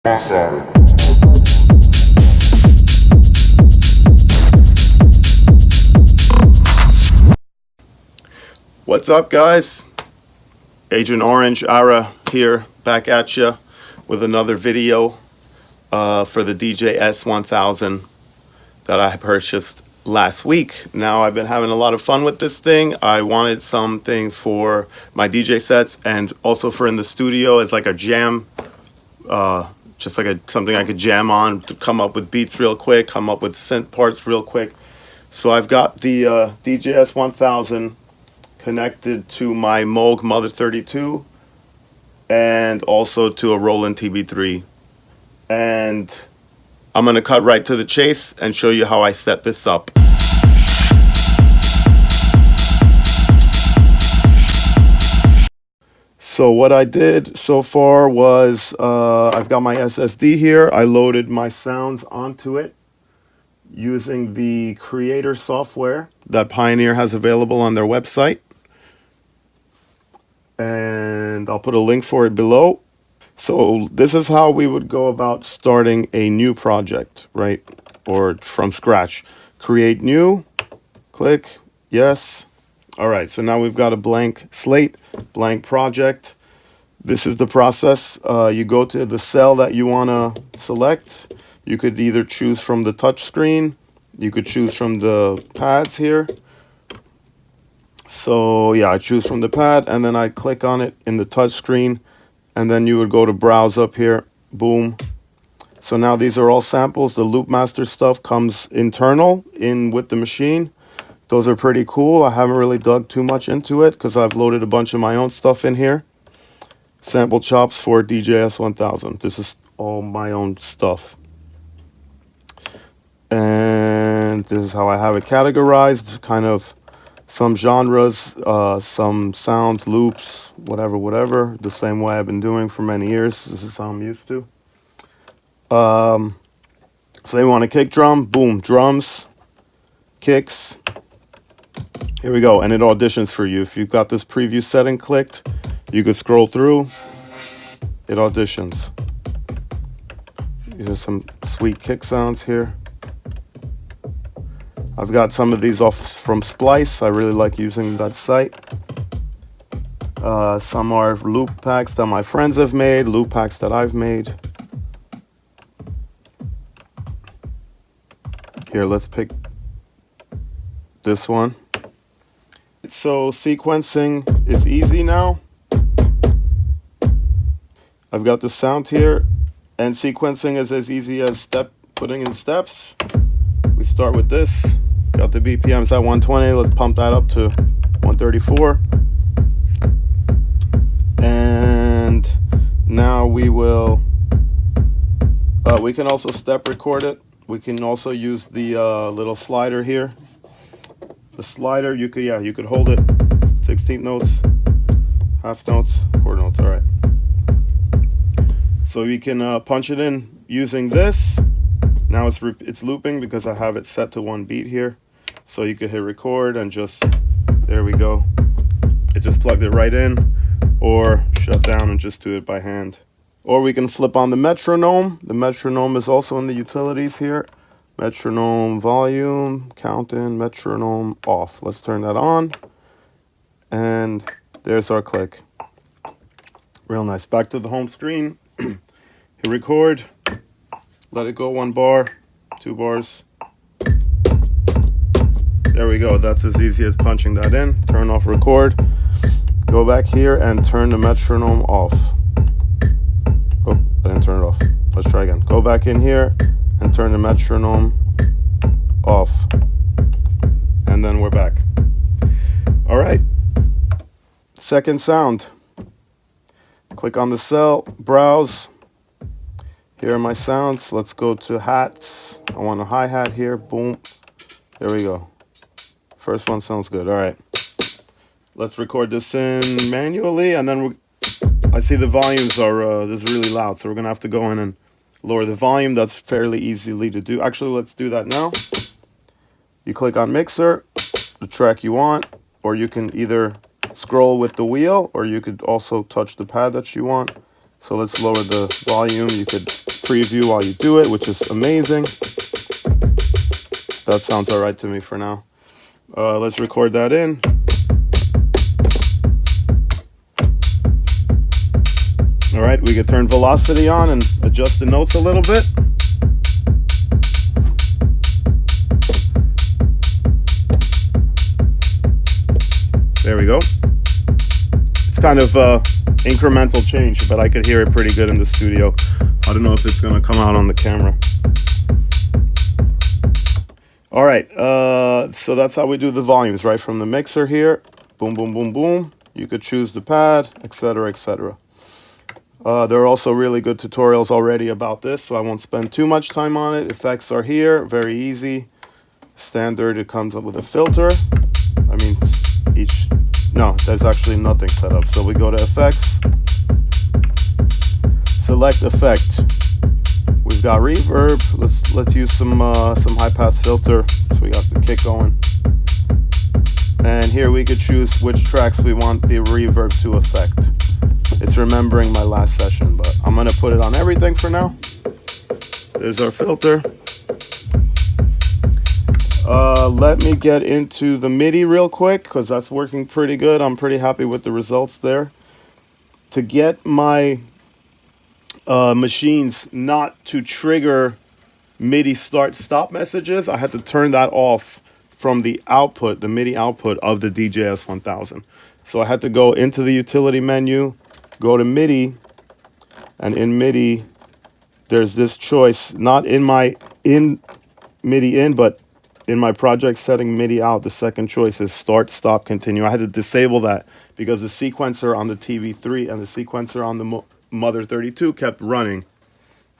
What's up, guys? Agent Orange Ara here, back at you with another video for the DJS-1000 that I purchased last week. Now, I've been having a lot of fun with this thing. I wanted something for my DJ sets and also for in the studio as like a jam, just like something I could jam on to come up with beats real quick, come up with synth parts real quick. So I've got the DJS-1000 connected to my Moog Mother 32 and also to a Roland TB-3. And I'm going to cut right to the chase and show you how I set this up. So what I did so far was I've got my SSD here. I loaded my sounds onto it using the Creator software that Pioneer has available on their website. And I'll put a link for it below. So this is how we would go about starting a new project, right? Or from scratch. Create new, click, yes. All right, so now we've got a blank slate, blank project. This is the process. You go to the cell that you want to select. You could either choose from the touch screen. You could choose from the pads here. So yeah, I choose from the pad and then I click on it in the touch screen. And then you would go to browse up here, boom. So now these are all samples. The Loopmaster stuff comes internal in with the machine. Those are pretty cool. I haven't really dug too much into it because I've loaded a bunch of my own stuff in here. Sample chops for DJS-1000. This is all my own stuff. And this is how I have it categorized, kind of some genres, some sounds, loops, whatever, the same way I've been doing for many years. This is how I'm used to. So they want a kick drum, boom, drums, kicks. Here we go, and it auditions for you. If you've got this preview setting clicked, you could scroll through, it auditions. There's some sweet kick sounds here. I've got some of these off from Splice. I really like using that site. Some are loop packs that my friends have made, loop packs that I've made. Here, let's pick this one. So sequencing is easy now. I've got the sound here, and sequencing is as easy as putting in steps. We start with this. Got the BPMs at 120. Let's pump that up to 134. And now we will, we can also step record it. We can also use the little slider here. The slider, you could hold it 16th notes, half notes, quarter notes, all right. So you can punch it in using this. Now it's looping because I have it set to one beat here. So you could hit record and just, there we go. It just plugged it right in, or shut down and just do it by hand. Or we can flip on the metronome. The metronome is also in the utilities here. Metronome volume, count in, metronome off. Let's turn that on. And there's our click. Real nice. Back to the home screen. Hit record. Let it go 1 bar, 2 bars. There we go. That's as easy as punching that in. Turn off record. Go back here and turn the metronome off. Oh, I didn't turn it off. Let's try again. Go back in here and turn the metronome off. And then we're back. All right. Second sound. Click on the cell, browse. Here are my sounds. Let's go to hats. I want a hi-hat here. Boom. There we go. First one sounds good. All right. Let's record this in manually, and then I see the volumes are this is really loud, so we're gonna have to go in and lower the volume. That's fairly easily to do. Actually, let's do that now. You click on mixer, the track you want, or you can either scroll with the wheel, or you could also touch the pad that you want. So let's lower the volume. You could preview while you do it, which is amazing. That sounds all right to me for now. Let's record that in. All right, we can turn velocity on and adjust the notes a little bit. There we go. It's kind of incremental change, but I could hear it pretty good in the studio. I don't know if it's gonna come out on the camera. All right, so that's how we do the volumes, right from the mixer here. Boom, boom, boom, boom. You could choose the pad, etc., etc. There are also really good tutorials already about this, so I won't spend too much time on it. Effects are here, very easy. Standard, it comes up with a filter. I mean, no, there's actually nothing set up. So we go to effects, select effect. We've got reverb. Let's use some high pass filter. So we got the kick going. And here we could choose which tracks we want the reverb to affect. It's remembering my last session, but I'm gonna put it on everything for now. There's our filter. Let me get into the Midi real quick, because that's working pretty good. I'm pretty happy with the results there. To get my machines not to trigger Midi start-stop messages, I had to turn that off from the output, the Midi output of the DJS-1000. So I had to go into the utility menu, go to Midi, and in Midi, there's this choice, not in my Midi in, but in my project setting Midi out, the second choice is start, stop, continue. I had to disable that because the sequencer on the TB-3 and the sequencer on the Mother 32 kept running,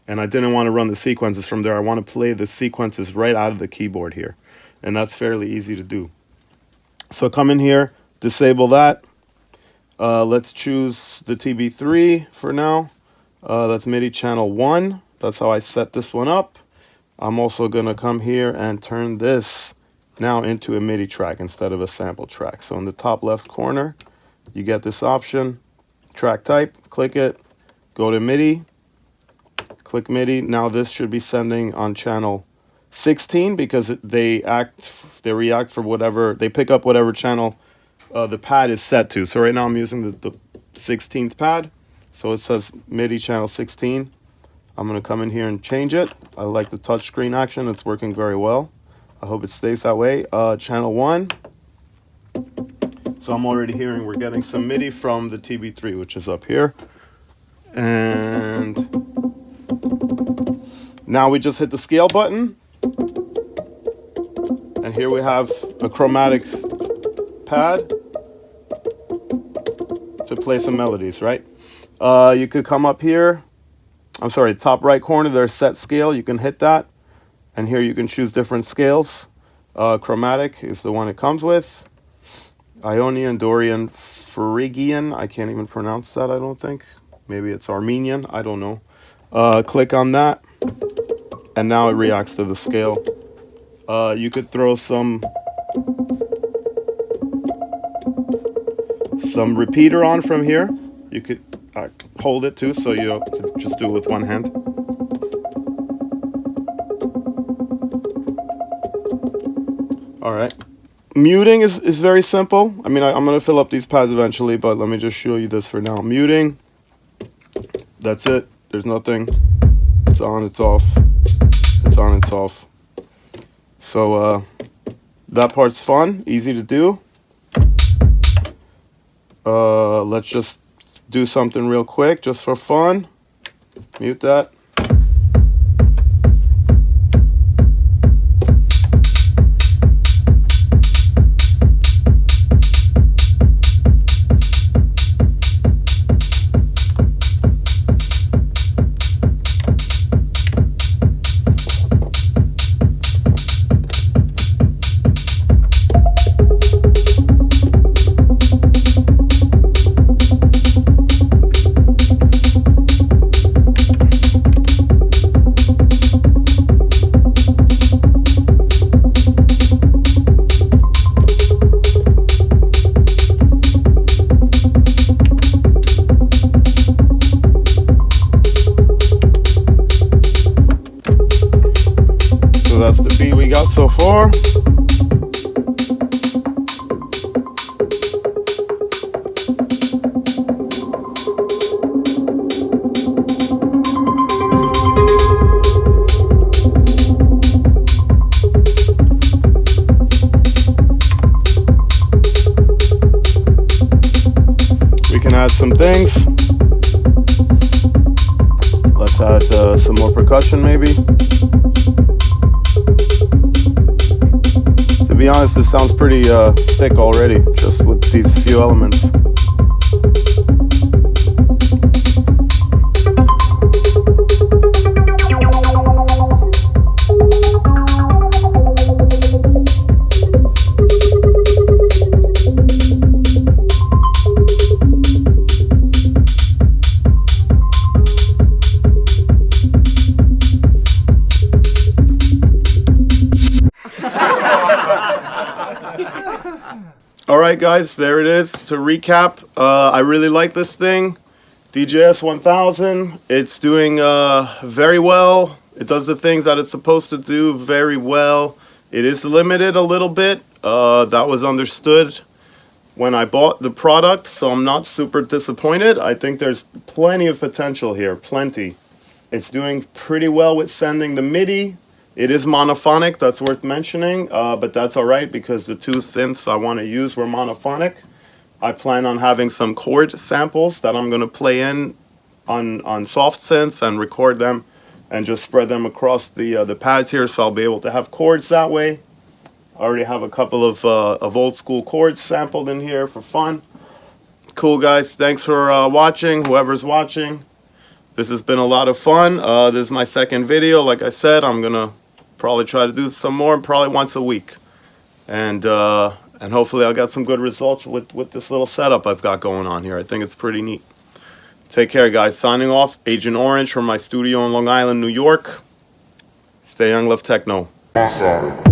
and I didn't want to run the sequences from there. I want to play the sequences right out of the keyboard here, and that's fairly easy to do. So come in here, disable that. Let's choose the TB-3 for now. That's MIDI channel 1. That's how I set this one up. I'm also going to come here and turn this now into a MIDI track instead of a sample track. So in the top left corner, you get this option, track type, click it, go to MIDI, click MIDI. Now this should be sending on channel 16 because they react for whatever, they pick up whatever channel the pad is set to. So right now I'm using the 16th pad. So it says MIDI channel 16. I'm going to come in here and change it. I like the touchscreen action. It's working very well. I hope it stays that way. Channel 1. So I'm already hearing we're getting some MIDI from the TB-3, which is up here. And now we just hit the scale button. And here we have a chromatic pad to play some melodies, right? You could come up here. I'm sorry, top right corner, there's set scale. You can hit that. And here you can choose different scales. Chromatic is the one it comes with. Ionian, Dorian, Phrygian. I can't even pronounce that, I don't think. Maybe it's Armenian. I don't know. Click on that. And now it reacts to the scale. You could throw some repeater on from here. You could hold it too, so you could just do it with one hand. All right. Muting is very simple. I mean, I'm going to fill up these pads eventually, but let me just show you this for now. Muting. That's it. There's nothing. It's on, it's off. It's on, it's off. So that part's fun, easy to do. Let's just do something real quick, just for fun. Mute that. that's the beat we got so far. We can add some things. Let's add some more percussion maybe. To be honest, this sounds pretty thick already, just with these few elements. Alright guys, there it is. To recap, I really like this thing, DJS-1000. It's doing very well. It does the things that it's supposed to do very well. It is limited a little bit. That was understood when I bought the product, so I'm not super disappointed. I think there's plenty of potential here, plenty. It's doing pretty well with sending the Midi. It is monophonic, that's worth mentioning, but that's alright because the two synths I want to use were monophonic. I plan on having some chord samples that I'm going to play in on soft synths and record them and just spread them across the pads here, so I'll be able to have chords that way. I already have a couple of old school chords sampled in here for fun. Cool guys, thanks for watching, whoever's watching. This has been a lot of fun. This is my second video. Like I said, I'm going to probably try to do some more, probably once a week. And hopefully I'll get some good results with this little setup I've got going on here. I think it's pretty neat. Take care, guys. Signing off, Agent Orange from my studio in Long Island, New York. Stay young, love techno. Awesome.